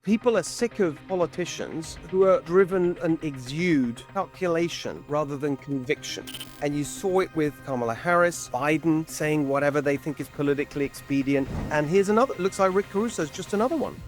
People are sick of politicians who are driven and exude calculation rather than conviction. And you saw it with Kamala Harris, Biden saying whatever they think is politically expedient. And here's another, looks like Rick Caruso's just another one.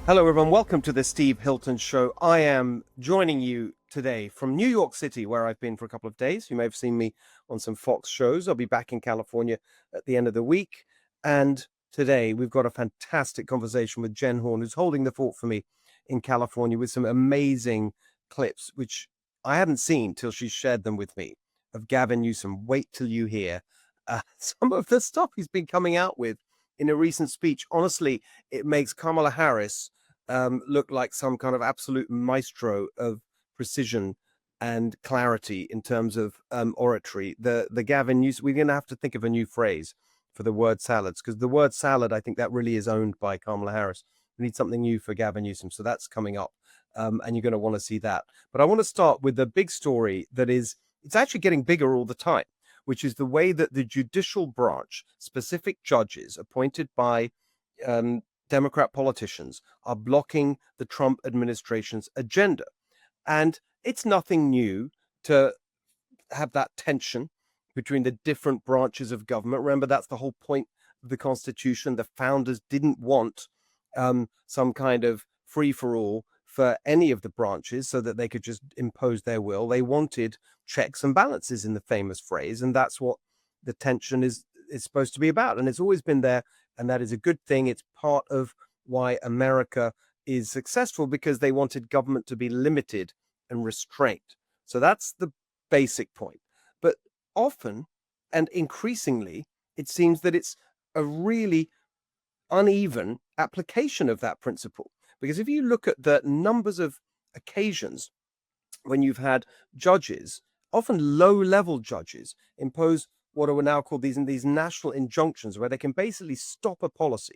Hello, everyone. Welcome to the Steve Hilton Show. I am joining you today from New York City, where I've been for a couple of days. You may have seen me on some Fox shows. I'll be back in California at the end of the week. And today we've got a fantastic conversation with Jen Horn, who's holding the fort for me in California with some amazing clips, which I hadn't seen till she shared them with me, of Gavin Newsom. Wait till you hear some of the stuff he's been coming out with in a recent speech. Honestly, it makes Kamala Harris look like some kind of absolute maestro of precision and clarity in terms of oratory. The Gavin Newsom, we're going to have to think of a new phrase for the word salads, because the word salad, I think that really is owned by Kamala Harris. We need something new for Gavin Newsom. So that's coming up, and you're going to want to see that. But I want to start with the big story that is, it's actually getting bigger all the time, which is the way that the judicial branch, specific judges appointed by Democrat politicians, are blocking the Trump administration's agenda. And it's nothing new to have that tension between the different branches of government. Remember, that's the whole point of the Constitution. The founders didn't want some kind of free-for-all for any of the branches so that they could just impose their will. They wanted checks and balances, in the famous phrase, and that's what the tension is supposed to be about. And it's always been there, and that is a good thing. It's part of why America is successful, because they wanted government to be limited and restrained. So that's the basic point. But often and increasingly, it seems that it's a really uneven application of that principle. Because if you look at the numbers of occasions when you've had judges, often low-level judges, impose what are now called these national injunctions, where they can basically stop a policy.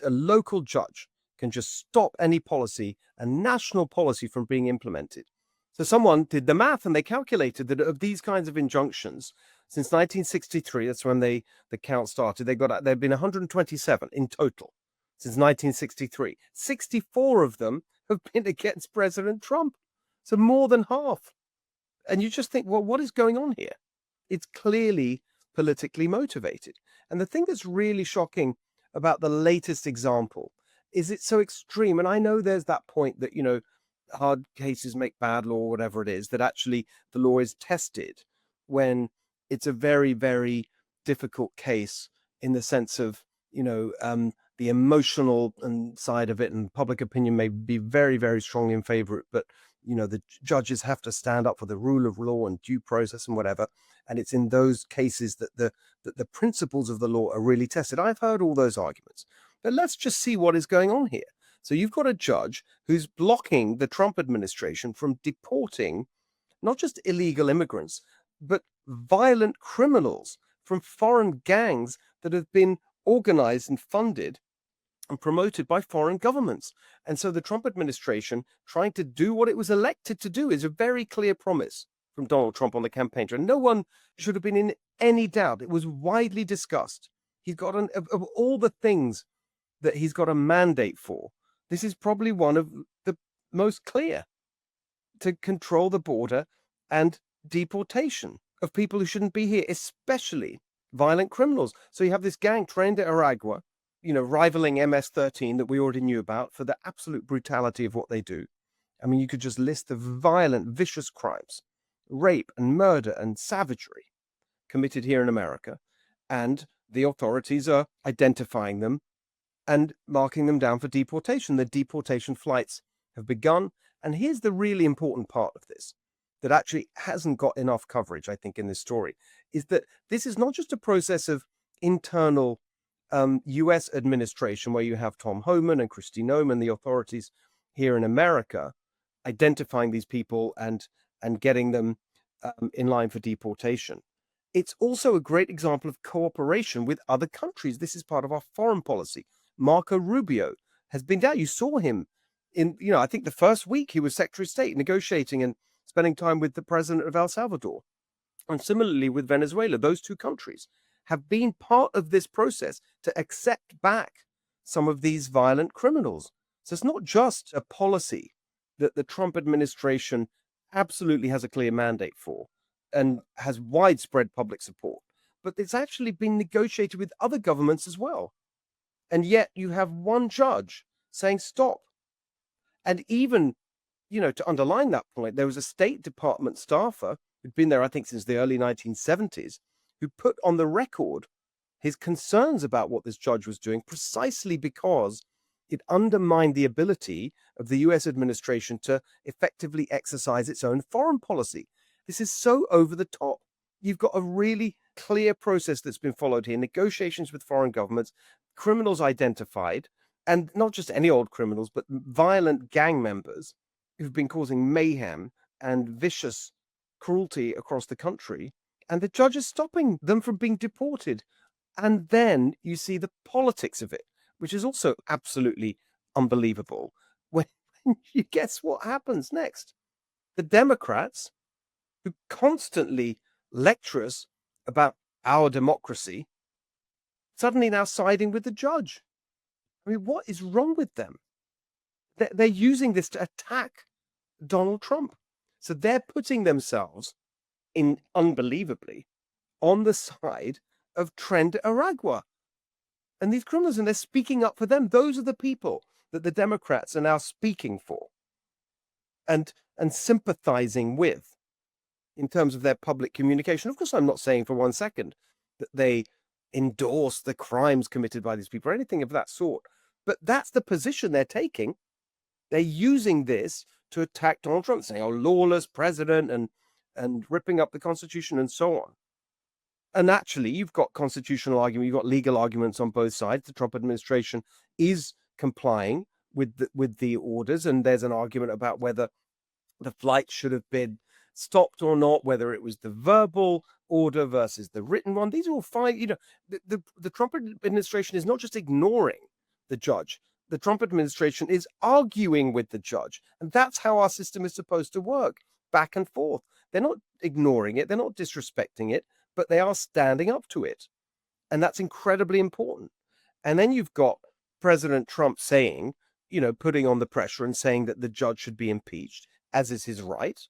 A local judge can just stop any policy, a national policy, from being implemented. So someone did the math and they calculated that of these kinds of injunctions, since 1963, that's when the count started, there've been 127 in total since 1963. 64 of them have been against President Trump. So more than half. And you just think, well, what is going on here? It's clearly politically motivated. And the thing that's really shocking about the latest example is it's so extreme. And I know there's that point that, hard cases make bad law, or whatever it is, that actually the law is tested when it's a very, very difficult case, in the sense of, the emotional side of it, and public opinion may be very, very strongly in favor of it, but the judges have to stand up for the rule of law and due process and whatever. And it's in those cases that the principles of the law are really tested. I've heard all those arguments, but let's just see what is going on here. So you've got a judge who's blocking the Trump administration from deporting not just illegal immigrants, but violent criminals from foreign gangs that have been organized and funded and promoted by foreign governments. And so the Trump administration, trying to do what it was elected to do, is a very clear promise from Donald Trump on the campaign trail. No one should have been in any doubt. It was widely discussed. He's got of all the things that he's got a mandate for, this is probably one of the most clear: to control the border and deportation of people who shouldn't be here, especially violent criminals. So you have this gang trained at Aragua, rivaling MS-13 that we already knew about for the absolute brutality of what they do. I mean, you could just list the violent, vicious crimes, rape and murder and savagery committed here in America. And the authorities are identifying them and marking them down for deportation. The deportation flights have begun. And here's the really important part of this that actually hasn't got enough coverage, I think, in this story, is that this is not just a process of internal U.S. administration, where you have Tom Homan and Kristi Noem, the authorities here in America, identifying these people and getting them in line for deportation. It's also a great example of cooperation with other countries. This is part of our foreign policy. Marco Rubio has been down. You saw him in, I think the first week he was Secretary of State negotiating and spending time with the president of El Salvador. And similarly with Venezuela, those two countries have been part of this process to accept back some of these violent criminals. So it's not just a policy that the Trump administration absolutely has a clear mandate for and has widespread public support, but it's actually been negotiated with other governments as well. And yet you have one judge saying stop. And even, to underline that point, there was a State Department staffer who'd been there, I think, since the early 1970s, who put on the record his concerns about what this judge was doing precisely because it undermined the ability of the US administration to effectively exercise its own foreign policy. This is so over the top. You've got a really clear process that's been followed here, negotiations with foreign governments, criminals identified, and not just any old criminals, but violent gang members who've been causing mayhem and vicious cruelty across the country. And the judge is stopping them from being deported. And then you see the politics of it, which is also absolutely unbelievable. When you guess what happens next? The Democrats, who constantly lecture us about our democracy, suddenly now siding with the judge. I mean, what is wrong with them? They're using this to attack Donald Trump. So they're putting themselves in, unbelievably, on the side of Trent Aragua and these criminals, and they're speaking up for them. Those are the people that the Democrats are now speaking for and sympathizing with in terms of their public communication. Of course, I'm not saying for one second that they endorse the crimes committed by these people or anything of that sort, but that's the position they're taking. They're using this to attack Donald Trump, saying, "Oh, lawless president," and ripping up the Constitution and so on. And actually, you've got constitutional argument, you've got legal arguments on both sides. The Trump administration is complying with the orders, and there's an argument about whether the flight should have been stopped or not, whether it was the verbal order versus the written one. These are all fine. The Trump administration is not just ignoring the judge. The Trump administration is arguing with the judge. And that's how our system is supposed to work, back and forth. They're not ignoring it. They're not disrespecting it, but they are standing up to it. And that's incredibly important. And then you've got President Trump saying, putting on the pressure and saying that the judge should be impeached, as is his right.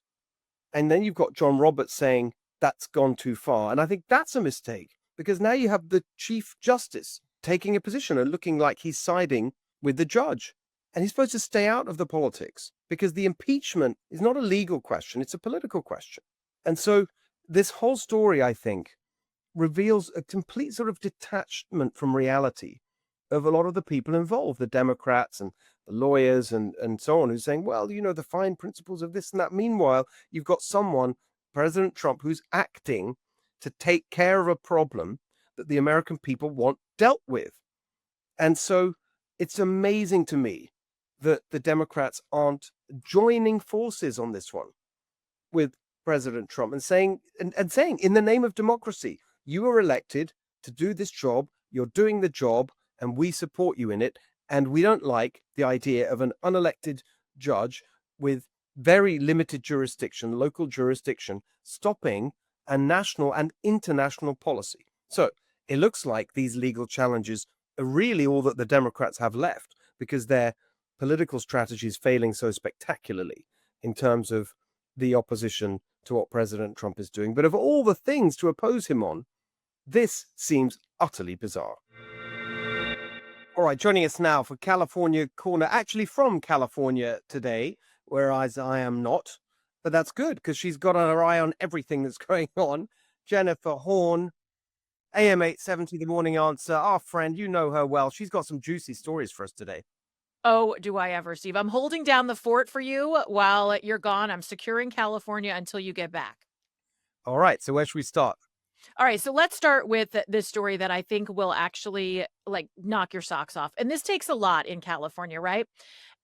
And then you've got John Roberts saying that's gone too far. And I think that's a mistake, because now you have the Chief Justice taking a position and looking like he's siding with the judge. And he's supposed to stay out of the politics, because the impeachment is not a legal question, it's a political question. And so this whole story, I think, reveals a complete sort of detachment from reality of a lot of the people involved, the Democrats and the lawyers and so on, who's saying, well, the fine principles of this and that. Meanwhile, you've got someone, President Trump, who's acting to take care of a problem that the American people want dealt with. And so it's amazing to me that the Democrats aren't joining forces on this one with President Trump and saying, in the name of democracy, you were elected to do this job, you're doing the job, and we support you in it. And we don't like the idea of an unelected judge with very limited jurisdiction, local jurisdiction, stopping a national and international policy. So it looks like these legal challenges are really all that the Democrats have left, because their political strategy is failing so spectacularly in terms of the opposition to what President Trump is doing. But of all the things to oppose him on, this seems utterly bizarre. All right, joining us now for California Corner, actually from California today, whereas I am not, but that's good because she's got her eye on everything that's going on. Jennifer Horn, AM 870, The Morning Answer, our friend, you know her well. She's got some juicy stories for us today. Oh, do I ever, Steve? I'm holding down the fort for you while you're gone. I'm securing California until you get back. All right, so where should we start? All right, so let's start with this story that I think will actually knock your socks off. And this takes a lot in California, right?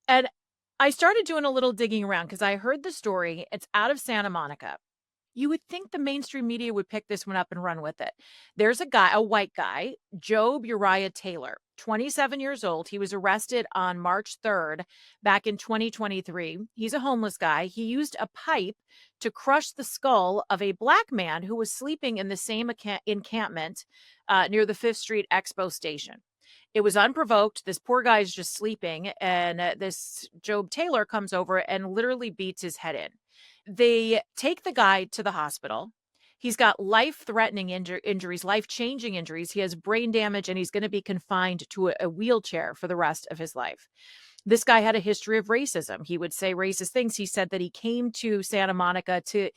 And I started doing a little digging around because I heard the story. It's out of Santa Monica. You would think the mainstream media would pick this one up and run with it. There's a guy, a white guy, Job Uriah Taylor, 27 years old. He was arrested on March 3rd back in 2023. He's a homeless guy. He used a pipe to crush the skull of a black man who was sleeping in the same encampment near the Fifth Street Expo station. It was unprovoked. This poor guy is just sleeping, and this Job Taylor comes over and literally beats his head in. They take the guy to the hospital. He's got life-threatening injuries, life-changing injuries. He has brain damage, and he's going to be confined to a wheelchair for the rest of his life. This guy had a history of racism. He would say racist things. He said that he came to Santa Monica to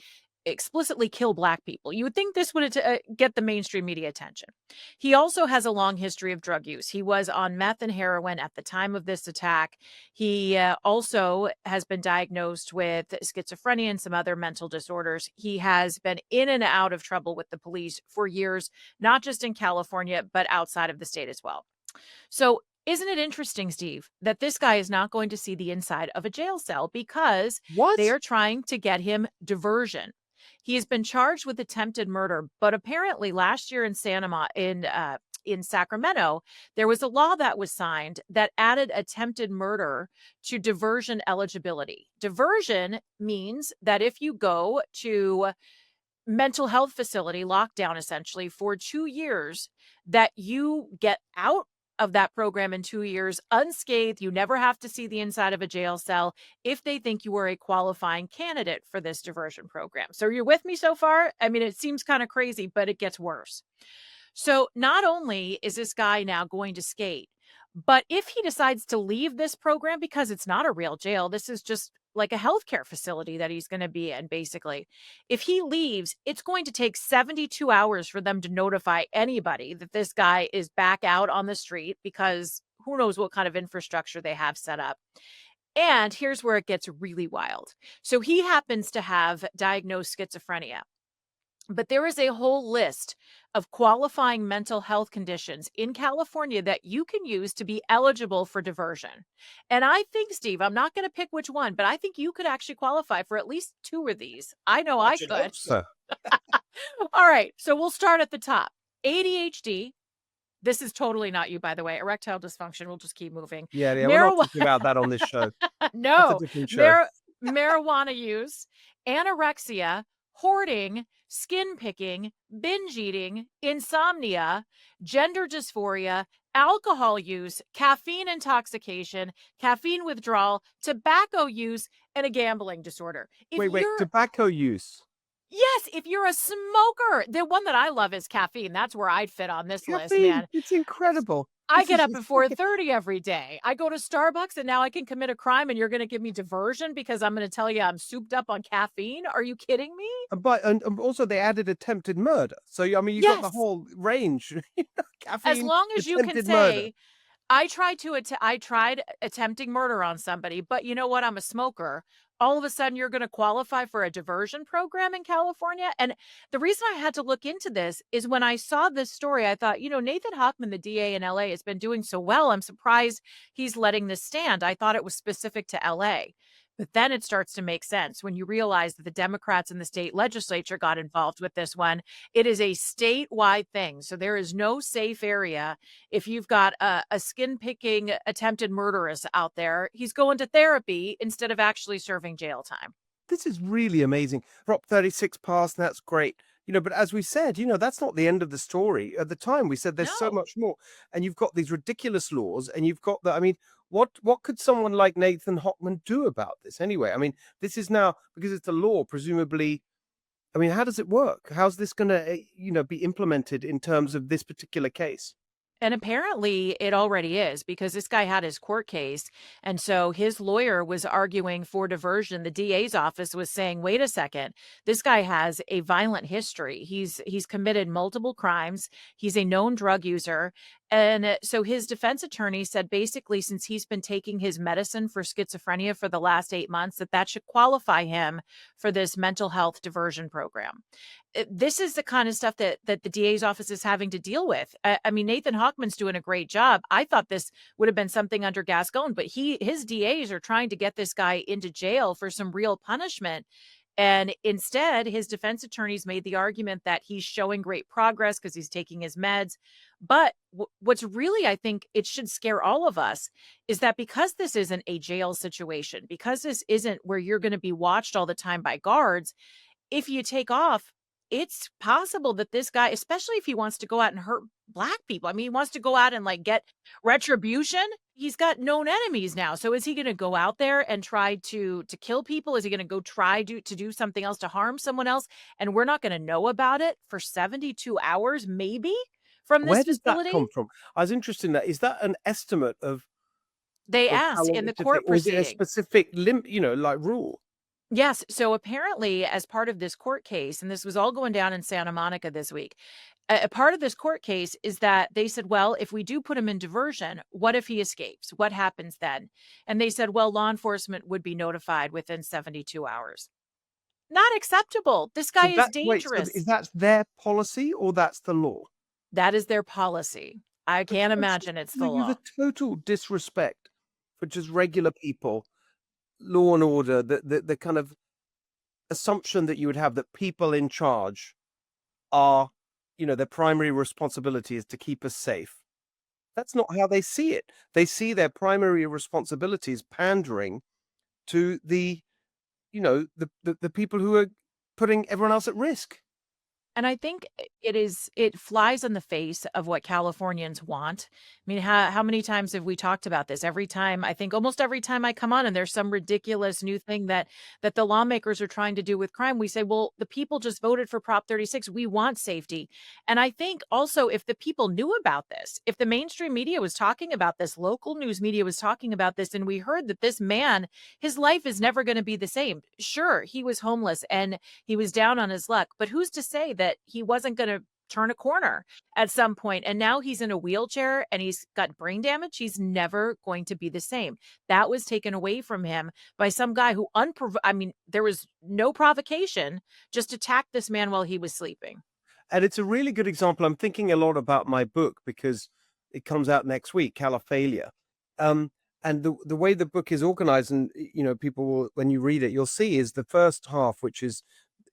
explicitly kill black people. You would think this would get the mainstream media attention. He also has a long history of drug use. He was on meth and heroin at the time of this attack. He also has been diagnosed with schizophrenia and some other mental disorders. He has been in and out of trouble with the police for years, not just in California, but outside of the state as well. So isn't it interesting, Steve, that this guy is not going to see the inside of a jail cell because What? they are trying to get him diversion. He has been charged with attempted murder, but apparently last year in Sacramento, there was a law that was signed that added attempted murder to diversion eligibility. Diversion means that if you go to mental health facility lockdown essentially for 2 years, that you get out of that program in 2 years unscathed. You never have to see the inside of a jail cell if they think you are a qualifying candidate for this diversion program. So you're with me so far? I mean, it seems kind of crazy, but it gets worse. So not only is this guy now going to skate, but if he decides to leave this program, because it's not a real jail, this is just like a healthcare facility that he's going to be in, basically. If he leaves, it's going to take 72 hours for them to notify anybody that this guy is back out on the street, because who knows what kind of infrastructure they have set up. And here's where it gets really wild. So he happens to have diagnosed schizophrenia. But there is a whole list of qualifying mental health conditions in California that you can use to be eligible for diversion. And I think, Steve, I'm not going to pick which one, but I think you could actually qualify for at least 2 of these. I know I should could. hope so. All right. So we'll start at the top. ADHD. This is totally not you, by the way. Erectile dysfunction. We'll just keep moving. Yeah, we're not talking about that on this show. That's a No. different show. Marijuana use, anorexia, hoarding, skin picking, binge eating, insomnia, gender dysphoria, alcohol use, caffeine intoxication, caffeine withdrawal, tobacco use, and a gambling disorder. Wait, tobacco use. Yes, if you're a smoker. The one that I love is caffeine. That's where I'd fit on this list, Caffeine, man. it's incredible. I get up at 4:30 every day. I go to Starbucks and now I can commit a crime, and you're going to give me diversion because I'm going to tell you I'm souped up on caffeine? Are you kidding me? And also they added attempted murder. So I mean, you got the Yes. whole range. Caffeine, As long as you can attempted murder. say, I tried attempting murder on somebody, but you know what? I'm a smoker. All of a sudden, you're going to qualify for a diversion program in California. And the reason I had to look into this is when I saw this story, I thought, Nathan Hochman, the DA in LA, has been doing so well. I'm surprised he's letting this stand. I thought it was specific to LA. But then it starts to make sense when you realize that the Democrats in the state legislature got involved with this one. It is a statewide thing. So there is no safe area. If you've got a skin picking attempted murderess out there, he's going to therapy instead of actually serving jail time. This is really amazing. Prop 36 passed, that's great. But as we said, that's not the end of the story. At the time, we said there's so No. much more. And you've got these ridiculous laws, and you've got I mean, what could someone like Nathan Hochman do about this anyway? I mean, this is now, because it's a law, presumably. I mean, how does it work? How's this going to, be implemented in terms of this particular case? And apparently it already is, because this guy had his court case. And so his lawyer was arguing for diversion. The DA's office was saying, wait a second, this guy has a violent history. He's committed multiple crimes. He's a known drug user. And so his defense attorney said, basically, since he's been taking his medicine for schizophrenia for the last 8 months, that should qualify him for this mental health diversion program. This is the kind of stuff that the DA's office is having to deal with. I mean, Nathan Hochman's doing a great job. I thought this would have been something under Gascon, but his DAs are trying to get this guy into jail for some real punishment. And instead, his defense attorneys made the argument that he's showing great progress because he's taking his meds. But what's really, I think it should scare all of us is that because this isn't a jail situation, because this isn't where you're going to be watched all the time by guards, if you take off, it's possible that this guy, especially if he wants to go out and hurt black people, I mean, he wants to go out and like get retribution. He's got known enemies now. So is he going to go out there and try to kill people? Is he going to go try to do something else to harm someone else? And we're not going to know about it for 72 hours, maybe from this Where does that facility? come from? I was interested in that. Is that an estimate They of how asked long in the it should take, court or is it a proceeding. specific like rule? Yes. So apparently, as part of this court case, and this was all going down in Santa Monica this week, a part of this court case is that they said, well, if we do put him in diversion, what if he escapes? What happens then? And they said, well, law enforcement would be notified within 72 hours. Not acceptable. This So guy is that wait, so is dangerous. that their policy or that's the law? That is their policy. I But can't that's imagine it's the the law. total disrespect for just regular people, law and order, the kind of assumption that you would have that people in charge are, their primary responsibility is to keep us safe. That's not how they see it. They see their primary responsibility as pandering to the people who are putting everyone else at risk. And I think it flies in the face of what Californians want. I mean, how many times have we talked about this? Every time, I think almost every time I come on and there's some ridiculous new thing that the lawmakers are trying to do with crime, we say, well, the people just voted for Prop 36. We want safety. And I think also if the people knew about this, if the mainstream media was talking about this, local news media was talking about this, and we heard that this man, his life is never going to be the same. Sure, he was homeless and he was down on his luck, but who's to say that he wasn't going to turn a corner at some point, and now he's in a wheelchair and he's got brain damage? He's never going to be the same. That was taken away from him by some guy who I mean, there was no provocation, just attacked this man while he was sleeping. And it's a really good example. I'm thinking a lot about my book because it comes out next week, Caliphalia. Um, and the way the book is organized, and people will, when you read it, you'll see is the first half, which is,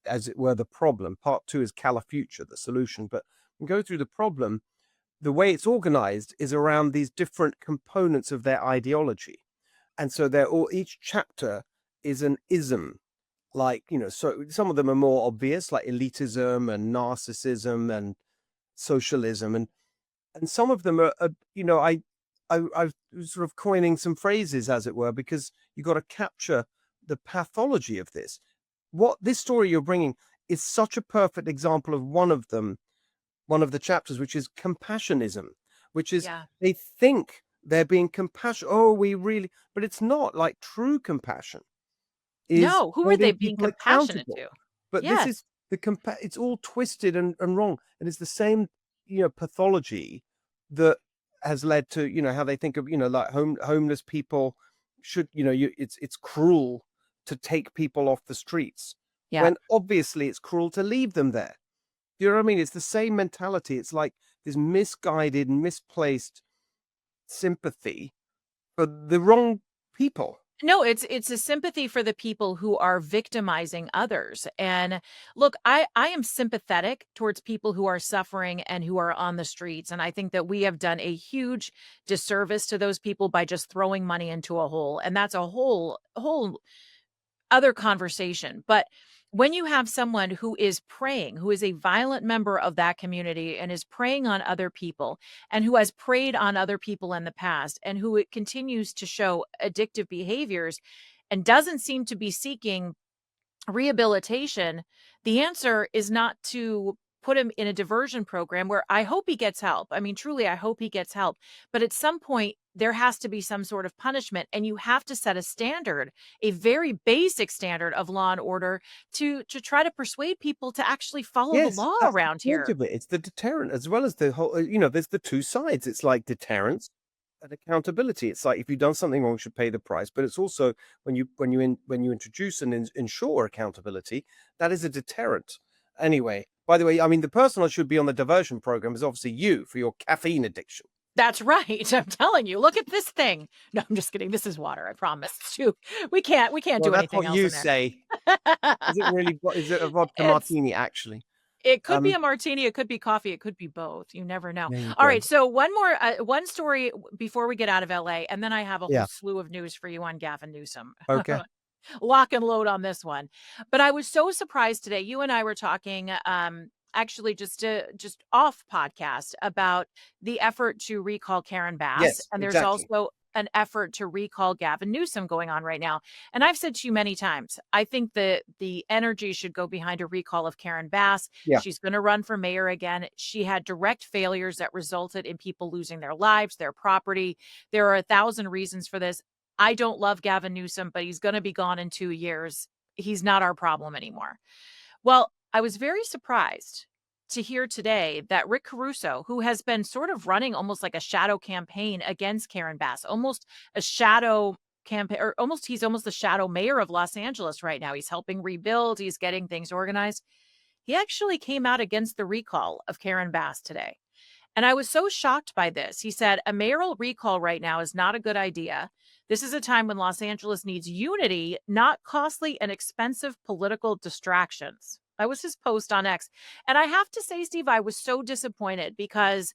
as it were, the problem. Part two is Califuture, the solution. But we go through the problem. The way it's organized is around these different components of their ideology. And so each chapter is an ism. Like, so some of them are more obvious, like elitism and narcissism and socialism. And some of them are I was sort of coining some phrases, as it were, because you got to capture the pathology of this. What this story you're bringing is such a perfect example of one of them, one of the chapters, which is compassionism, which is Yeah. they think they're being compassionate. Oh, we really, but it's not. Like true compassion is No, who are they holding being people compassionate accountable. to? But this Yes. is it's all twisted and wrong. And it's the same, pathology that has led to, how they think of, like homeless people should, it's cruel to take people off the streets Yeah. when obviously it's cruel to leave them there. Do you know what I mean? It's the same mentality. It's like this misguided, misplaced sympathy for the wrong people. No, it's a sympathy for the people who are victimizing others. And look, I am sympathetic towards people who are suffering and who are on the streets. And I think that we have done a huge disservice to those people by just throwing money into a hole. And that's a whole other conversation. But when you have someone who is preying, who is a violent member of that community and is preying on other people and who has preyed on other people in the past and who it continues to show addictive behaviors and doesn't seem to be seeking rehabilitation, the answer is not to put him in a diversion program where I hope he gets help. I mean, truly, I hope he gets help. But at some point, there has to be some sort of punishment, and you have to set a standard, a very basic standard of law and order to try to persuade people to actually follow the Yes, law that's the around point here. of it. It's the deterrent as well as the whole, there's the two sides. It's like deterrence and accountability. It's like if you've done something wrong, you should pay the price. But it's also when you introduce and ensure accountability, that is a deterrent. Anyway, by the way, I mean the person I should be on the diversion program is obviously you for your caffeine addiction. That's right. I'm telling you, look at this thing. No, I'm just kidding. This is water. I promise. Too. We can't Well, do that's anything what else you in there. say. Is it really? Is it a vodka It's martini? Actually, It could be um, a martini, it could be coffee, it could be both. You never know. there you All go. right, so one story before we get out of LA, and then I have a whole Yeah. slew of news for you on Gavin Newsom. Okay. Lock and load on this one. But I was so surprised today. You and I were talking actually just off podcast about the effort to recall Karen Bass, Yes. and there's Exactly. also an effort to recall Gavin Newsom going on right now. And I've said to you many times, I think that the energy should go behind a recall of Karen Bass. Yeah. She's going to run for mayor again. She had direct failures that resulted in people losing their lives, their property. There are 1,000 reasons for this. I don't love Gavin Newsom, but he's going to be gone in 2 years. He's not our problem anymore. Well, I was very surprised to hear today that Rick Caruso, who has been sort of running almost like a shadow campaign against Karen Bass, almost a shadow campaign, or he's almost the shadow mayor of Los Angeles right now. He's helping rebuild, he's getting things organized. He actually came out against the recall of Karen Bass today. And I was so shocked by this. He said, a mayoral recall right now is not a good idea. This is a time when Los Angeles needs unity, not costly and expensive political distractions. That was his post on X. And I have to say, Steve, I was so disappointed because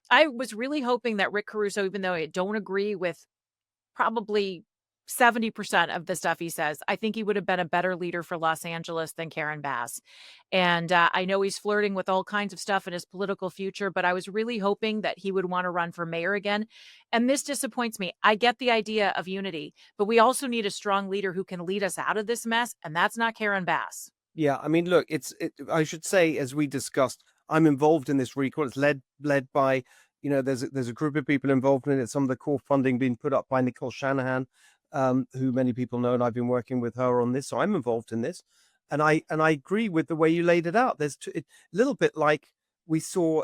I was really hoping that Rick Caruso, even though I don't agree with probably 70% of the stuff he says, I think he would have been a better leader for Los Angeles than Karen Bass. And I know he's flirting with all kinds of stuff in his political future, but I was really hoping that he would want to run for mayor again. And this disappoints me. I get the idea of unity, but we also need a strong leader who can lead us out of this mess. And that's not Karen Bass. Yeah. I mean, look, I should say, as we discussed, I'm involved in this recall. It's led by, there's a group of people involved in it. Some of the core funding being put up by Nicole Shanahan, who many people know, and I've been working with her on this. So I'm involved in this, and I agree with the way you laid it out. A little bit like we saw,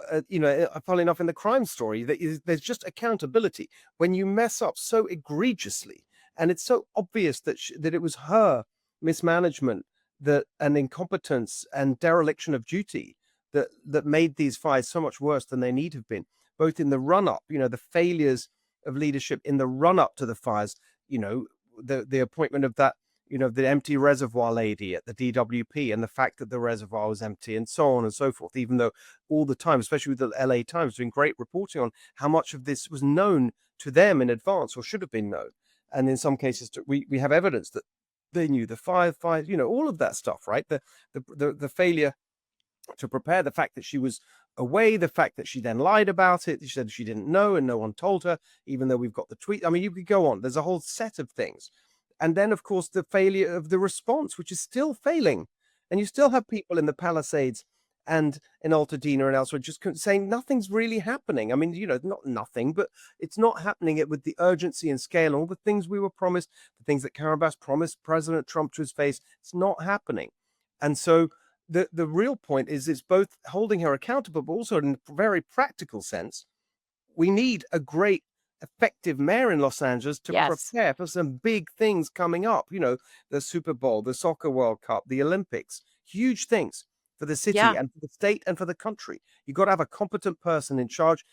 funnily enough, in the crime story, there's just accountability when you mess up so egregiously, and it's so obvious that it was her mismanagement, that and incompetence and dereliction of duty that made these fires so much worse than they need have been, both in the run up, the failures of leadership in the run up to the fires, the appointment of that, the empty reservoir lady at the DWP, and the fact that the reservoir was empty, and so on and so forth, even though all the time, especially with the LA Times doing great reporting on how much of this was known to them in advance or should have been known. And in some cases, we have evidence that they knew the fire, all of that stuff, right? The failure to prepare, the fact that she was away, the fact that she then lied about it. She said she didn't know and no one told her, even though we've got the tweet. I mean, you could go on. There's a whole set of things. And then, of course, the failure of the response, which is still failing. And you still have people in the Palisades and in Altadena and elsewhere just saying nothing's really happening. I mean, not nothing, but it's not happening it with the urgency and scale and all the things we were promised, the things that Karen Bass promised President Trump to his face. It's not happening. And so the real point is it's both holding her accountable, but also in a very practical sense, we need a great, effective mayor in Los Angeles to Yes. prepare for some big things coming up. The Super Bowl, the Soccer World Cup, the Olympics, huge things for the city Yeah. and for the state and for the country. You've got to have a competent person in charge.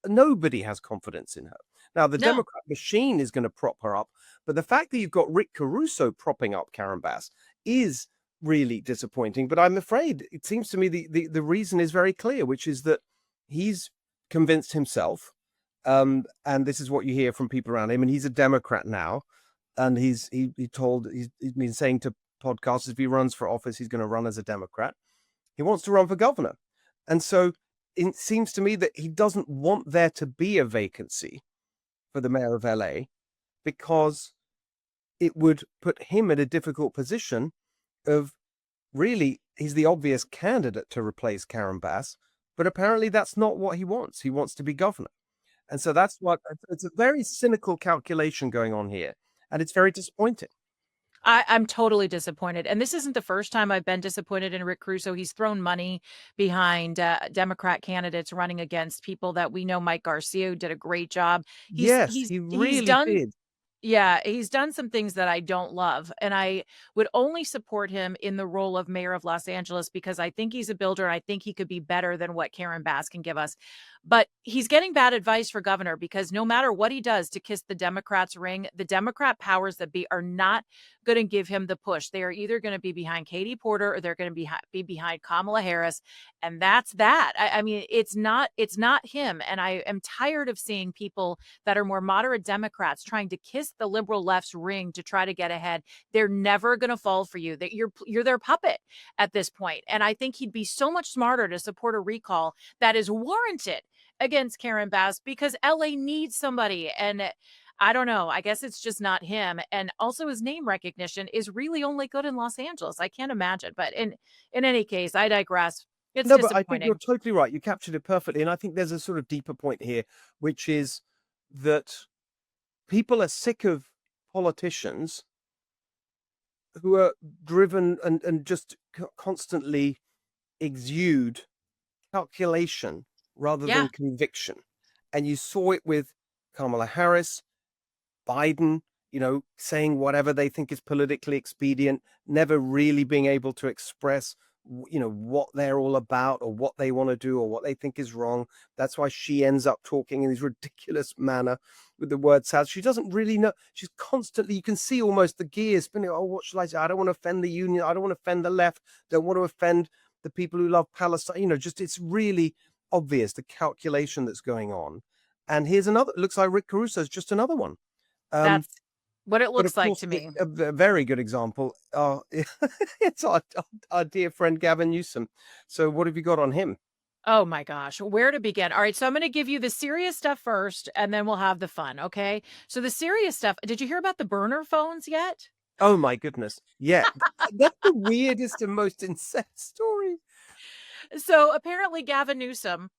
Nobody has confidence in her. Now, the No. Democrat machine is going to prop her up, but the fact that you've got Rick Caruso propping up Karen Bass is really disappointing. But I'm afraid it seems to me the reason is very clear, which is that he's convinced himself, and this is what you hear from people around him, and he's a Democrat now, and he's been saying to podcasters, if he runs for office, he's going to run as a Democrat. He wants to run for governor, and so it seems to me that he doesn't want there to be a vacancy for the mayor of LA, because it would put him in a difficult position of, really, he's the obvious candidate to replace Karen Bass, but apparently that's not what he wants. He wants to be governor. And so it's a very cynical calculation going on here. And it's very disappointing. I'm totally disappointed. And this isn't the first time I've been disappointed in Rick Caruso. He's thrown money behind Democrat candidates running against people that we know. Mike Garcia, who did a great job. Yes, He's he he's really done did. Yeah, he's done some things that I don't love, and I would only support him in the role of mayor of Los Angeles because I think he's a builder. I think he could be better than what Karen Bass can give us. But he's getting bad advice for governor because no matter what he does to kiss the Democrats' ring, the Democrat powers that be are not going to give him the push. They are either going to be behind Katie Porter or they're going to be behind Kamala Harris, and that's that. I mean, it's not him, and I am tired of seeing people that are more moderate Democrats trying to kiss the liberal left's ring to try to get ahead. They're never going to fall for you. That you're their puppet at this point. And I think he'd be so much smarter to support a recall that is warranted against Karen Bass because LA needs somebody. And I don't know. I guess it's just not him. And also his name recognition is really only good in Los Angeles. I can't imagine. But in any case, I digress. It's No, but I think you're disappointing. totally right. You captured it perfectly. And I think there's a sort of deeper point here, which is that people are sick of politicians who are driven and just constantly exude calculation rather Yeah, than conviction. And you saw it with Kamala Harris, Biden, saying whatever they think is politically expedient, never really being able to express, what they're all about or what they want to do or what they think is wrong. That's why she ends up talking in this ridiculous manner with the word salad. She doesn't really know. She's constantly, you can see almost the gears spinning. Oh, what shall I say? I don't want to offend the union. I don't want to offend the left. Don't want to offend the people who love Palestine. Just it's really obvious the calculation that's going on. And here's another, looks like Rick Caruso's just another one. Um, that's what it but of looks like course, to me. a very good example, it's our dear friend Gavin Newsom. So what have you got on him? Oh my gosh, where to begin? All right, so I'm going to give you the serious stuff first and then we'll have the fun, okay? So the serious stuff, did you hear about the burner phones yet? Oh my goodness. Yeah, that's the weirdest and most incensed story. So apparently Gavin Newsom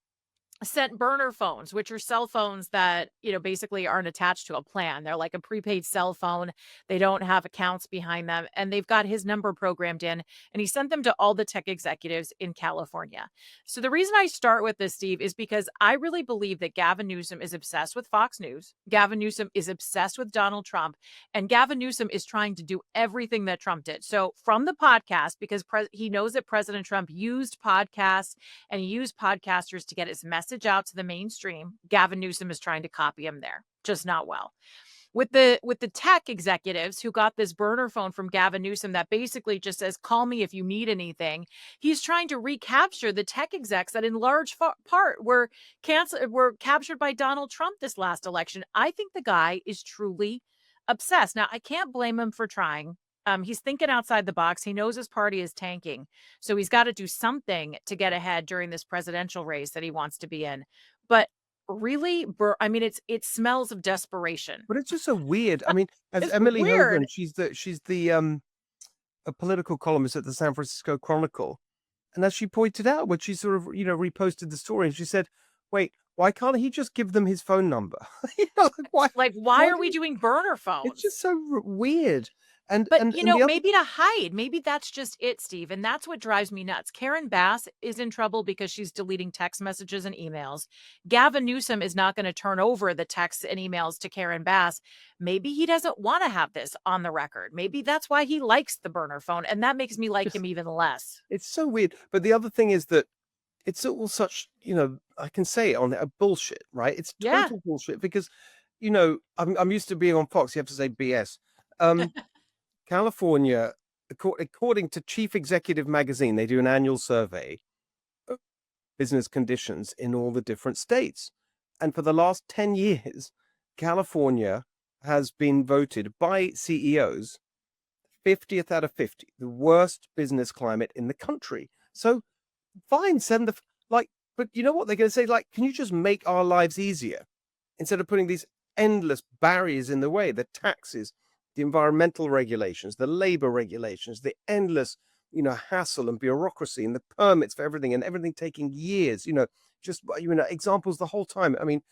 sent burner phones, which are cell phones that, basically aren't attached to a plan. They're like a prepaid cell phone. They don't have accounts behind them. And they've got his number programmed in. And he sent them to all the tech executives in California. So the reason I start with this, Steve, is because I really believe that Gavin Newsom is obsessed with Fox News. Gavin Newsom is obsessed with Donald Trump. And Gavin Newsom is trying to do everything that Trump did. So from the podcast, because he knows that President Trump used podcasts and he used podcasters to get his message out to the mainstream. Gavin Newsom is trying to copy him there, just not well. With the tech executives who got this burner phone from Gavin Newsom that basically just says, call me if you need anything, he's trying to recapture the tech execs that in large part were captured by Donald Trump this last election. I think the guy is truly obsessed. Now, I can't blame him for trying. He's thinking outside the box. He knows his party is tanking. So he's got to do something to get ahead during this presidential race that he wants to be in. But really, I mean, it smells of desperation. But it's just so weird. I mean, as It's Emily weird. Hogan, she's the a political columnist at the San Francisco Chronicle. And as she pointed out, when she sort of, reposted the story, and she said, wait, why can't he just give them his phone number? Like, Why why are do we you, doing burner it's phones? just so weird. And, But, and, and the other, maybe to hide, maybe that's just it, Steve. And that's what drives me nuts. Karen Bass is in trouble because she's deleting text messages and emails. Gavin Newsom is not going to turn over the texts and emails to Karen Bass. Maybe he doesn't want to have this on the record. Maybe that's why he likes the burner phone. And that makes me like just, him even less. it's so weird. But the other thing is that it's all such, I can say it on a bullshit, right? It's Yeah. total bullshit because, I'm used to being on Fox. You have to say BS. California, according to Chief Executive Magazine, they do an annual survey of business conditions in all the different states. And for the last 10 years, California has been voted by CEOs 50th out of 50, the worst business climate in the country. So fine, send but you know what they're going to say? Like, can you just make our lives easier instead of putting these endless barriers in the way, the taxes, the environmental regulations, the labor regulations, the endless, hassle and bureaucracy and the permits for everything and everything taking years, just, examples the whole time. I mean,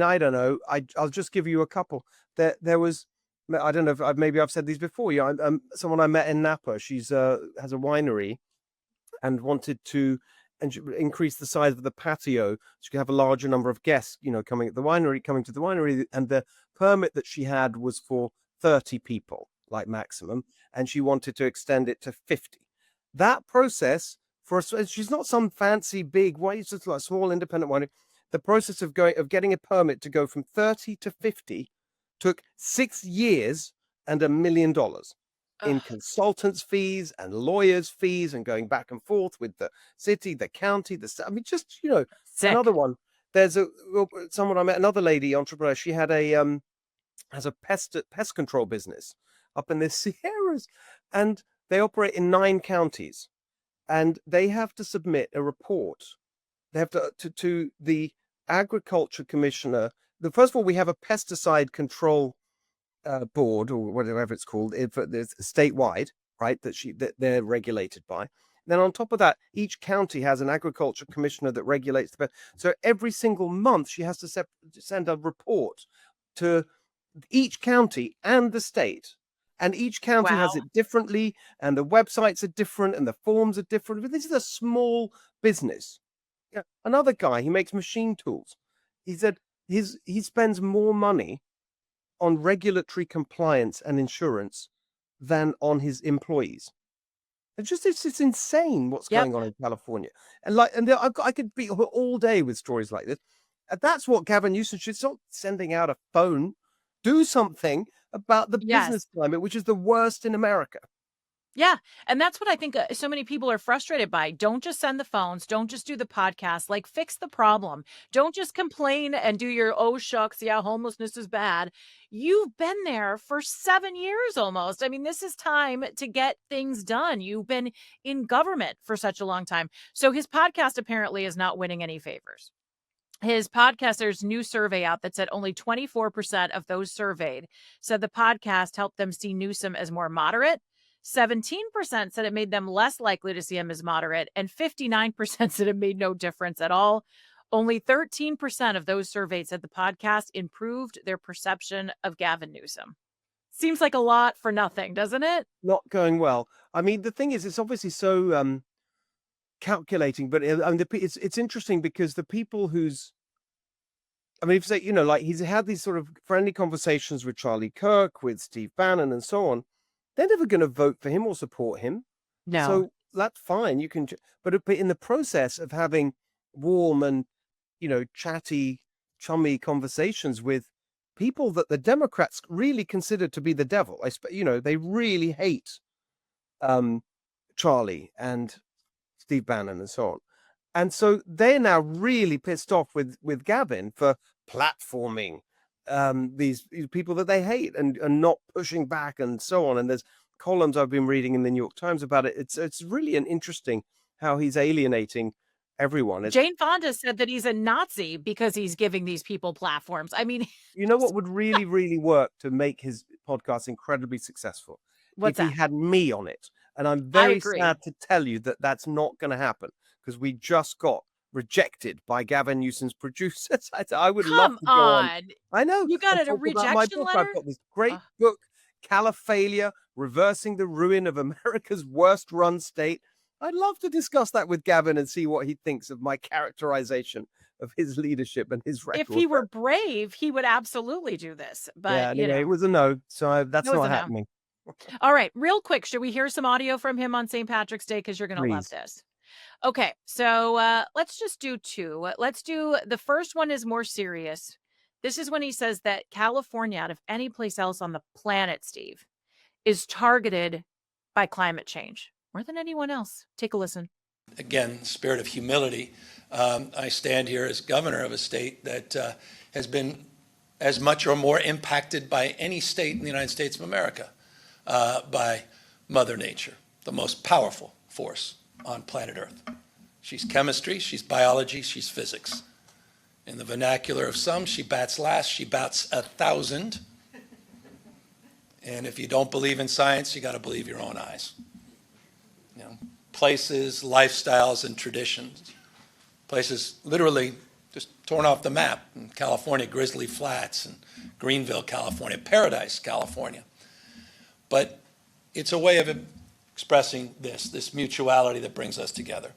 I don't know. I'll just give you a couple. There was, I don't know if maybe I've said these before. Someone I met in Napa. She's has a winery and wanted to and increase the size of the patio so she could have a larger number of guests, coming to the winery. And the permit that she had was for 30 people, like maximum, and she wanted to extend it to 50. That process she's not some fancy big way, it's just like a small independent winery. The process of getting a permit to go from 30 to 50 took 6 years and $1 million in consultants' fees and lawyers' fees and going back and forth with the city, the county, just, Sick. another one. There's someone I met, another lady entrepreneur. She had has a pest control business up in the Sierras, and they operate in 9 counties, and they have to submit a report. They have to the agriculture commissioner. First of all, we have a pesticide control board, or whatever it's called, it's statewide, right? That they're regulated by. Then on top of that, each county has an agriculture commissioner that regulates the pest. So every single month, she has to send a report to each county and the state. And each county has it differently, and the websites are different, and the forms are different. But this is a small business. Yeah. Another guy, he makes machine tools. He said he spends more money on regulatory compliance and insurance than on his employees. It's insane what's going on in California. And I could be all day with stories like this. And that's what Gavin Newsom should stop sending out a phone. Do something about the business climate, which is the worst in America. Yeah. And that's what I think so many people are frustrated by. Don't just send the phones. Don't just do the podcast. Like, fix the problem. Don't just complain and do your, oh, shucks, yeah, homelessness is bad. You've been there for 7 years almost. I mean, this is time to get things done. You've been in government for such a long time. So his podcast apparently is not winning any favors. His podcaster's new survey out that said only 24% of those surveyed said the podcast helped them see Newsom as more moderate. 17% said it made them less likely to see him as moderate, and 59% said it made no difference at all. Only 13% of those surveyed said the podcast improved their perception of Gavin Newsom. Seems like a lot for nothing, doesn't it? Not going well. I mean, the thing is, it's obviously so calculating, but it's interesting because the people if you say, like he's had these sort of friendly conversations with Charlie Kirk, with Steve Bannon, and so on. They're never going to vote for him or support him. No. So that's fine. You can, but in the process of having warm and, chatty, chummy conversations with people that the Democrats really consider to be the devil, they really hate Charlie and Steve Bannon and so on. And so they're now really pissed off with Gavin for platforming these people that they hate and not pushing back and so on. And there's columns I've been reading in the New York Times about it. It's really interesting how he's alienating everyone. Jane Fonda said that he's a Nazi because he's giving these people platforms. I mean, you know what would really, really work to make his podcast incredibly successful? What's if that? He had me on it. And I'm very sad to tell you that that's not going to happen because we just got rejected by Gavin Newsom's producers. I would love to go on. I know. You got a rejection letter? I've got this great book, Caliphalia, Reversing the Ruin of America's Worst Run State. I'd love to discuss that with Gavin and see what he thinks of my characterization of his leadership and his record. If he were brave, he would absolutely do this. But yeah, anyway, it was a no. So that's not happening. All right. Real quick, should we hear some audio from him on St. Patrick's Day? Because you're going to love this. Okay, so let's just do 2. Let's do the first one is more serious. This is when he says that California, out of any place else on the planet, Steve, is targeted by climate change more than anyone else. Take a listen. Again, spirit of humility. I stand here as governor of a state that has been as much or more impacted by any state in the United States of America by Mother Nature, the most powerful force on planet Earth. She's chemistry, she's biology, she's physics. In the vernacular of some, she bats last, she bats 1,000. And if you don't believe in science, you got to believe your own eyes. Places, lifestyles, and traditions. Places literally just torn off the map. In California, Grizzly Flats, and Greenville, California, Paradise, California. But it's a way of expressing this mutuality that brings us together.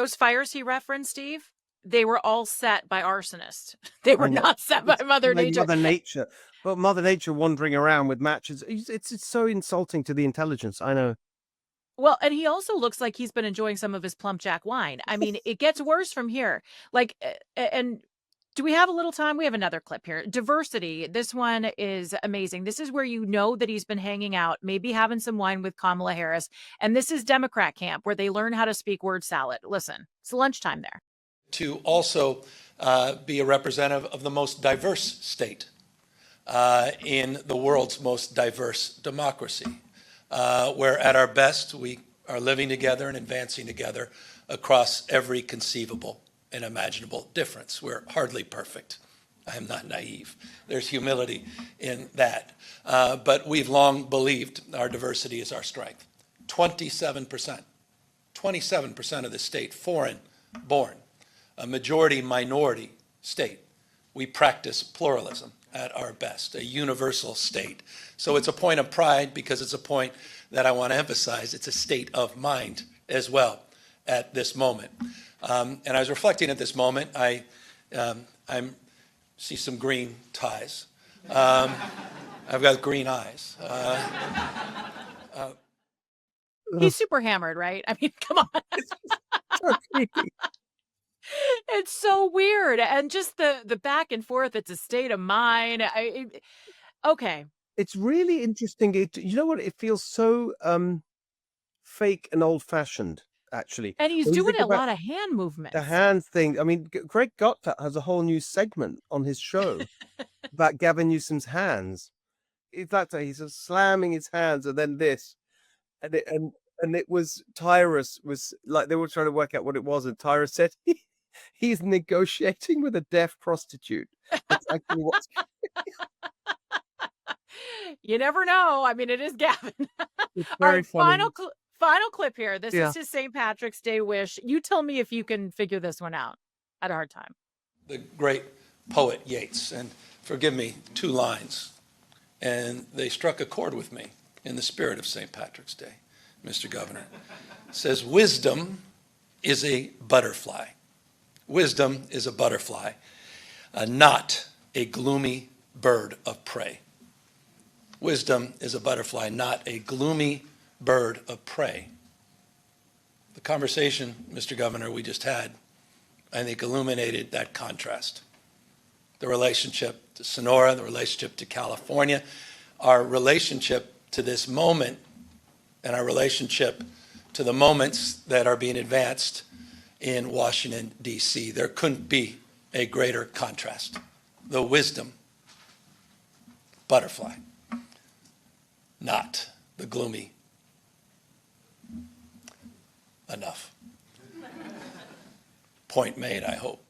Those fires he referenced, Steve, they were all set by arsonists. They were I know. not set by It's Mother like Nature. Mother Nature. But Mother Nature wandering around with matches. It's so insulting to the intelligence. I know. Well, and he also looks like he's been enjoying some of his plump jack wine. I mean, it gets worse from here. Like, and do we have a little time? We have another clip here. Diversity. This one is amazing. This is where you know that he's been hanging out, maybe having some wine with Kamala Harris. And this is Democrat camp where they learn how to speak word salad. Listen, it's lunchtime there. To also be a representative of the most diverse state in the world's most diverse democracy, where at our best we are living together and advancing together across every conceivable and imaginable difference. We're hardly perfect. I am not naive. There's humility in that. But we've long believed our diversity is our strength. 27% of the state foreign born, a majority minority state. We practice pluralism at our best, a universal state. So it's a point of pride because it's a point that I want to emphasize. It's a state of mind as well at this moment. And I was reflecting at this moment, I see some green ties. I've got green eyes. He's super hammered, right? I mean, come on. So creepy. It's so weird. And just the back and forth, it's a state of mind. Okay. It's really interesting. You know what? It feels so fake and old-fashioned, actually. And he's When you doing think a about lot of hand movements. the hands thing. I mean, Greg Gotthard has a whole new segment on his show about Gavin Newsom's hands. It's that he's just slamming his hands, and then this, and it was Tyrus was like they were trying to work out what it was, and Tyrus said he's negotiating with a deaf prostitute. That's actually what's You never know. I mean, it is Gavin. it's All very right, funny. final clip here. This Yeah. is his St. Patrick's Day wish. You tell me if you can figure this one out. I had a hard time. The great poet Yeats, and forgive me, 2 lines, and they struck a chord with me in the spirit of St. Patrick's Day, Mr. Governor. It says, wisdom is a butterfly. Wisdom is a butterfly, not a gloomy bird of prey. Wisdom is a butterfly, not a gloomy bird of prey. The conversation, Mr. Governor, we just had, I think illuminated that contrast. The relationship to Sonora, the relationship to California, our relationship to this moment, and our relationship to the moments that are being advanced in Washington, D.C. There couldn't be a greater contrast. The wisdom butterfly, not the gloomy. Enough. Point made, I hope.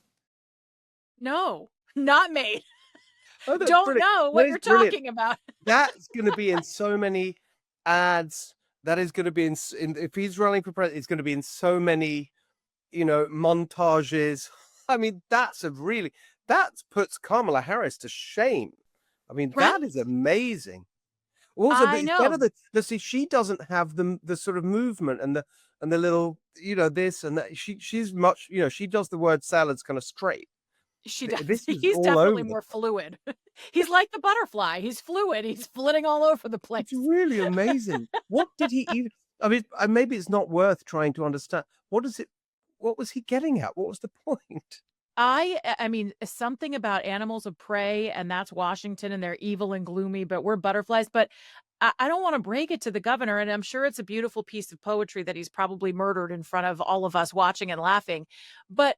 No, not made. Oh, that's Don't brilliant. know That what is you're brilliant. talking about. That's going to be in so many ads. That is going to be in if he's running for president, it's going to be in so many, montages. I mean, that puts Kamala Harris to shame. I mean, Right? that is amazing. Also, but I it's know. better that see she doesn't have the sort of movement and the little this and that. She's much she does the word salads kind of straight. She does. This is He's all definitely over. more fluid. He's like the butterfly. He's fluid. He's flitting all over the place. It's really amazing. What did he even? I mean, maybe it's not worth trying to understand. What was he getting at? What was the point? I mean, something about animals of prey, and that's Washington, and they're evil and gloomy, but we're butterflies. But I don't want to break it to the governor, and I'm sure it's a beautiful piece of poetry that he's probably murdered in front of all of us watching and laughing. But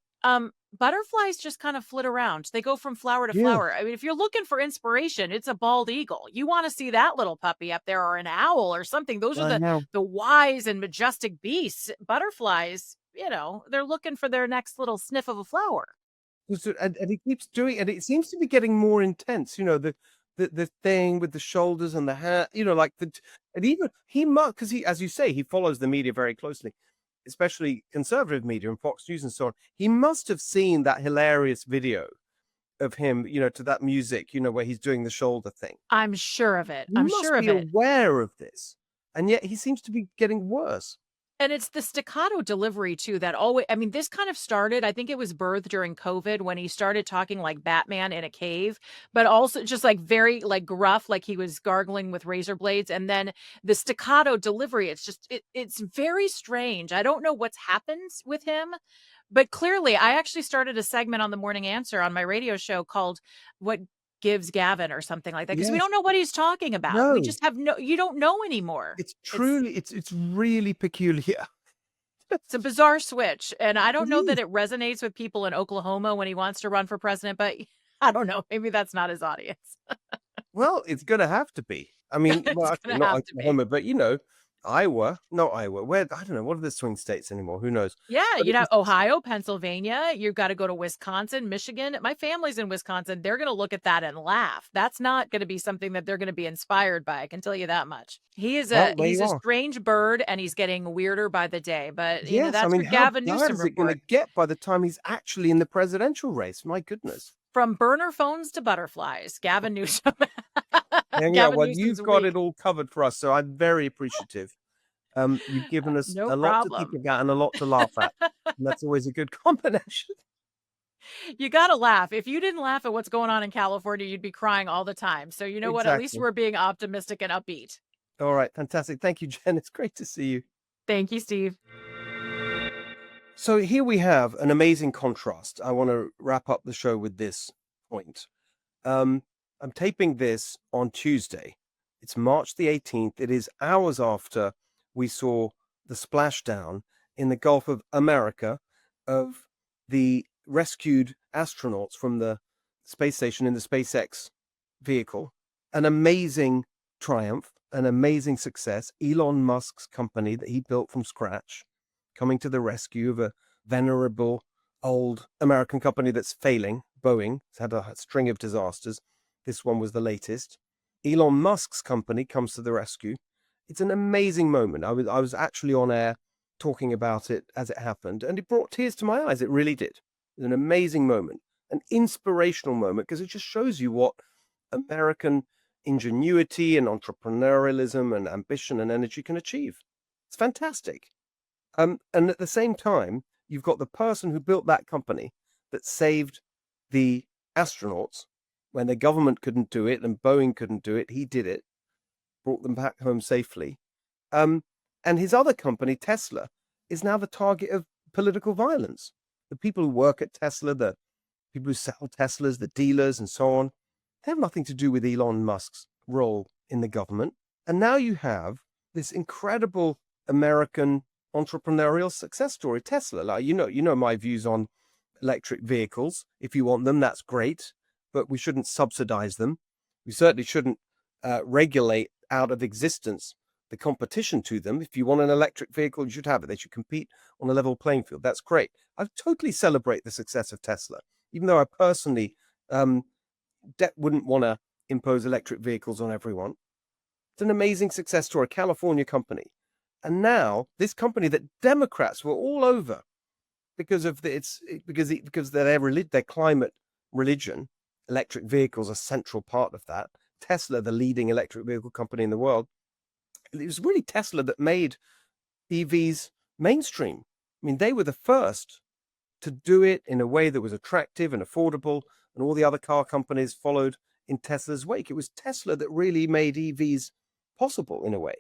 butterflies just kind of flit around. They go from flower to Yeah. flower. I mean, if you're looking for inspiration, it's a bald eagle. You want to see that little puppy up there, or an owl or something. Those I are know. the wise and majestic beasts. Butterflies, they're looking for their next little sniff of a flower. And he keeps doing, and it seems to be getting more intense. The thing with the shoulders and the hand. And even he must, because as you say, he follows the media very closely, especially conservative media and Fox News and so on. He must have seen that hilarious video of him, to that music, where he's doing the shoulder thing. I'm sure of it. He I'm must sure of be it. aware of this, and yet he seems to be getting worse. And it's the staccato delivery too that always, I mean, this kind of started, I think it was birthed during COVID when he started talking like Batman in a cave, but also just like very like gruff, like he was gargling with razor blades. And then the staccato delivery, it's just, it's very strange. I don't know what's happened with him, but clearly I actually started a segment on the Morning Answer on my radio show called What Gives Gavin or something like that, because we Yes. don't know what he's talking about. We No. just have no, you don't know anymore. It's truly, it's really peculiar. It's a bizarre switch, and I don't It know that is. it resonates with people in Oklahoma when he wants to run for president, but I don't know, maybe that's not his audience. Well, it's going to have to be. I mean, well, It's actually, gonna not have to be. Oklahoma, but Iowa, not Iowa. Where I don't know. What are the swing states anymore? Who knows? Yeah, But you know, it's Ohio, Pennsylvania, you've gotta go to Wisconsin, Michigan. My family's in Wisconsin, they're gonna look at that and laugh. That's not gonna be something that they're gonna be inspired by, I can tell you that much. well, there He's you a are. strange bird, and he's getting weirder by the day, but, Yes, I that's mean, your how Gavin bad Newsom is it going to report. get by the time he's actually in the presidential race? My goodness. From burner phones to butterflies, Gavin Newsom. And yeah, Gavin well, Newsom's you've got week. it all covered for us, so I'm very appreciative. You've given us No a lot to think problem. about and a lot to laugh at, and that's always a good combination. You gotta laugh. If you didn't laugh at what's going on in California, you'd be crying all the time. So you know what? At least Exactly. we're being optimistic and upbeat. All right, fantastic. Thank you, Jen. It's great to see you. Thank you, Steve. So here we have an amazing contrast. I want to wrap up the show with this point. I'm taping this on Tuesday. It's March the 18th. It is hours after we saw the splashdown in the Gulf of America of the rescued astronauts from the space station in the SpaceX vehicle. An amazing triumph, an amazing success. Elon Musk's company that he built from scratch, coming to the rescue of a venerable old American company that's failing. Boeing has had a string of disasters. This one was the latest. Elon Musk's company comes to the rescue. It's an amazing moment. I was actually on air talking about it as it happened, and it brought tears to my eyes. It really did. It was an amazing moment, an inspirational moment, because it just shows you what American ingenuity and entrepreneurialism and ambition and energy can achieve. It's fantastic. And at the same time, you've got the person who built that company that saved the astronauts when the government couldn't do it and Boeing couldn't do it. He did it, brought them back home safely. And his other company, Tesla, is now the target of political violence. The people who work at Tesla, the people who sell Teslas, the dealers and so on, they have nothing to do with Elon Musk's role in the government. And now you have this incredible American entrepreneurial success story, Tesla. Like, you know my views on electric vehicles. If you want them, that's great, but we shouldn't subsidize them. We certainly shouldn't regulate out of existence the competition to them. If you want an electric vehicle, you should have it. They should compete on a level playing field. That's great. I totally celebrate the success of Tesla, even though I personally wouldn't want to impose electric vehicles on everyone. It's an amazing success story, a California company. And now this company that Democrats were all over because of because their climate religion, electric vehicles are a central part of that. Tesla, the leading electric vehicle company in the world, it was really Tesla that made EVs mainstream. I mean, they were the first to do it in a way that was attractive and affordable, and all the other car companies followed in Tesla's wake. It was Tesla that really made EVs possible in a way.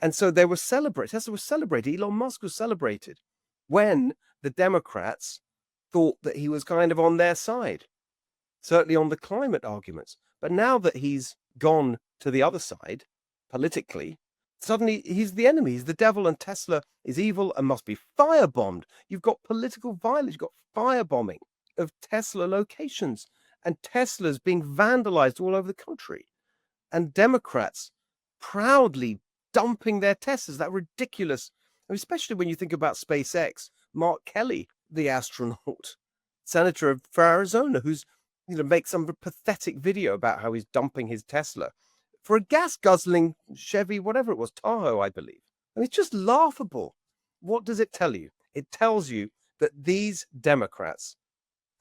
And so they were celebrated. Tesla was celebrated. Elon Musk was celebrated when the Democrats thought that he was kind of on their side, certainly on the climate arguments. But now that he's gone to the other side politically, suddenly he's the enemy. He's the devil, and Tesla is evil and must be firebombed. You've got political violence. You've got firebombing of Tesla locations, and Tesla's being vandalized all over the country. And Democrats proudly dumping their Teslas. That ridiculous, especially when you think about SpaceX. Mark Kelly, the astronaut, senator for Arizona, who's makes some pathetic video about how he's dumping his Tesla for a gas guzzling Chevy, whatever it was, Tahoe, I believe. And it's just laughable. What does it tell you? It tells you that these Democrats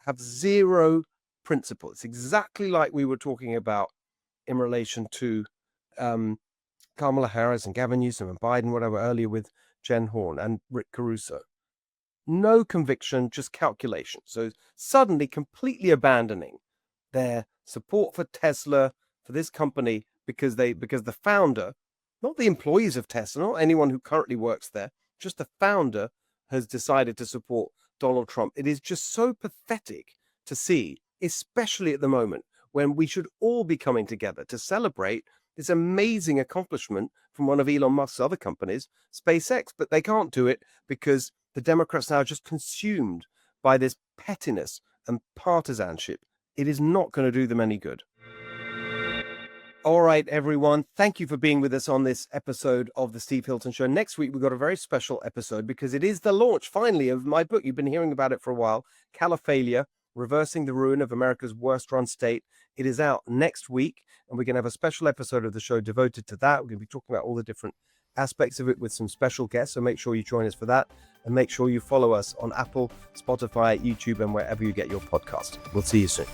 have zero principle. It's exactly like we were talking about in relation to Kamala Harris and Gavin Newsom and Biden, whatever, earlier with Jen Horn and Rick Caruso. No conviction, just calculation. So suddenly completely abandoning their support for Tesla, for this company, because the founder, not the employees of Tesla, not anyone who currently works there, just the founder has decided to support Donald Trump. It is just so pathetic to see, especially at the moment when we should all be coming together to celebrate this amazing accomplishment from one of Elon Musk's other companies, SpaceX. But they can't do it because the Democrats now are just consumed by this pettiness and partisanship. It is not going to do them any good. All right, everyone. Thank you for being with us on this episode of the Steve Hilton Show. Next week, we've got a very special episode because it is the launch, finally, of my book. You've been hearing about it for a while, Califalia, Reversing the Ruin of America's Worst Run State. It is out next week, and we're going to have a special episode of the show devoted to that. We're going to be talking about all the different aspects of it with some special guests, so make sure you join us for that, and make sure you follow us on Apple, Spotify, YouTube, and wherever you get your podcast. We'll see you soon.